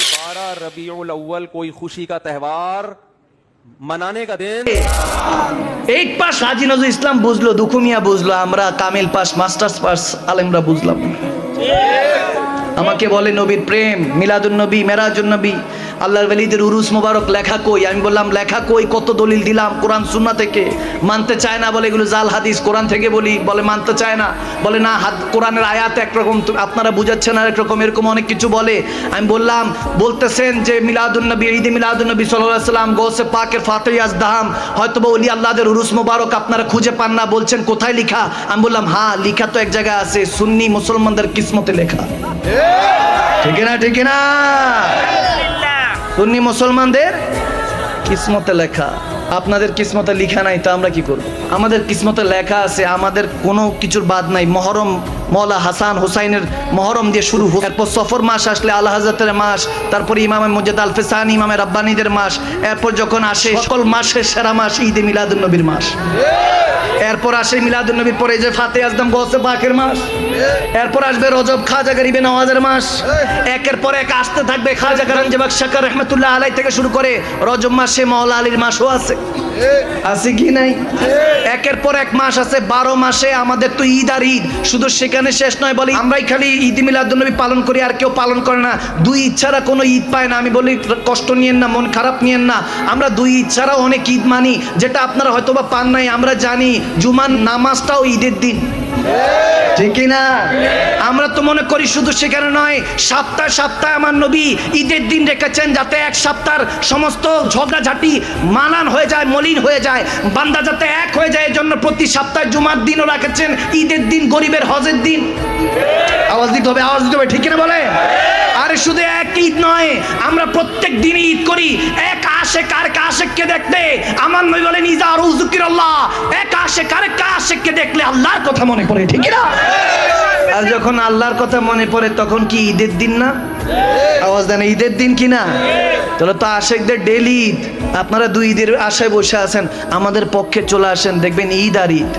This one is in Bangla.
12 रबीउल अव्वल कोई खुशी का त्यौहार मनाने का दिन। 8 পাস হাজী নজরুল ইসলাম বুঝলো, দুঃখু মিয়া বুঝলো, আমরা কামিল পাস মাস্টার্স পাস আলেমরা বুঝলাম। আমাকে বলে নবীর প্রেম, মিলাদুন নবী, মেরাজুন নবী, আল্লাহর ওলিদের উরুস মোবারক লেখা কই? আমি বললাম লেখা কই, কত দলিল দিলাম কোরআন সুন্নাহ থেকে। মানতে চায় না, বলে এগুলো জাল হাদিস, কোরআন থেকে বলি, বলে মানতে চায় না, বলে না কোরআনের আয়াত একরকম আপনারা বুঝাচ্ছেন আর একরকম, এরকম অনেক কিছু বলে। আমি বললাম বলতেছেন যে মিলাদুন নবী, ঈদে মিলাদুন নবী সাল্লাল্লাহু আলাইহি সাল্লাম, গৌসে পাকের ফাতেহ আজদাম, হয়তোবা ওলি আল্লাহদের উরুস মোবারক আপনারা খুঁজে পান না, বলছেন কোথায় লেখা? আমি বললাম হ্যাঁ লেখা তো এক জায়গায় আছে, সুন্নি মুসলমানদের কিসমতে লেখা। ঠিক না? ঠিক না? সুন্নি মুসলমানদের কিসমতে লেখা, আপনাদের কিসমতে লেখা নাই, তা আমরা কি করব? আমাদের কিসমতে লেখা আছে, আমাদের কোনো কিছুর বাদ নাই। মহরম মওলা হাসান হুসাইনের মহরম দিয়ে শুরু, এরপর সফর মাস আসলে আলা হযরতের মাস, তারপরে ইমামে মুজাদ্দিদ আল ফিসানি, ইমামে রাব্বানীদের মাস, এরপর যখন আসে সকল মাসের সেরা মাস ঈদে মিলাদুন নবীর মাস, এরপর আসে মিলাদুন নবীর পরে যে ফাতেহ আজদাম গৌসে পাকের মাস, এরপর আসবে রজব খাজা গরিবে নওয়াজের মাস, একের পর এক আসতে থাকবে। খাজা গঞ্জে বখশাকার রহমাতুল্লাহ আলাইহি থেকে শুরু করে রজব মাসে মাওলা আলীর মাসও আছে, আছে কি নাই? একের পর এক মাস আছে, 12 মাসে আমাদের তো ঈদ আর ঈদ, শুধু সেখানে শেষ নয়, বলি আমরাই খালি ঈদ মিলাদুন নবী পালন করি আর কেউ পালন করে না, 2 ঈদ ছাড়া কোনো ঈদ পায় না। আমি বলি কষ্ট নিয়েন না, মন খারাপ নিয়েন না, আমরা 2 ঈদ ছাড়াও অনেক ঈদ মানি, যেটা আপনারা হয়তো বা পান নাই। আমরা জানি জুমার নামাজটাও ঈদের দিন, ঠিক না? আমরা তো মনে করি শুধু সেখানে নয়, সপ্তাহে সপ্তাহে আমার নবী ঈদের দিন রেখেছেন, যাতে এক সপ্তাহের সমস্ত ঝগড়াঝাটি মানান হয়ে যায়, মলিন হয়ে যায়, বান্দা যাতে এক হয়ে যায়, এর জন্য প্রতি সপ্তাহে জুমার দিনও রেখেছেন, ঈদের দিন, গরিবের হজের দিন। আওয়াজ দিতে হবে, আওয়াজ দিতে হবে, ঠিক না বলে? আরে শুধু এক ঈদ নয়, আমরা প্রত্যেক দিন ঈদ করি। এক আশেক আরেক আশেককে দেখতে আমার নবী বলেন ইজা রুযুকিরাল্লাহ, এক আশেক আরেক আশেককে দেখলে আল্লাহর কথা মনে পড়ে, ঠিক না? আর যখন আল্লাহর কথা মনে পড়ে তখন কি ঈদের দিন না? আওয়াজ দেন, ঈদের দিন কি না? তাহলে তো আশেকদের ডেইলি ঈদ। আপনারা 2 ঈদের আশায় বসে আছেন, আমাদের পক্ষে চলে আসেন, দেখবেন ঈদ আর ঈদ।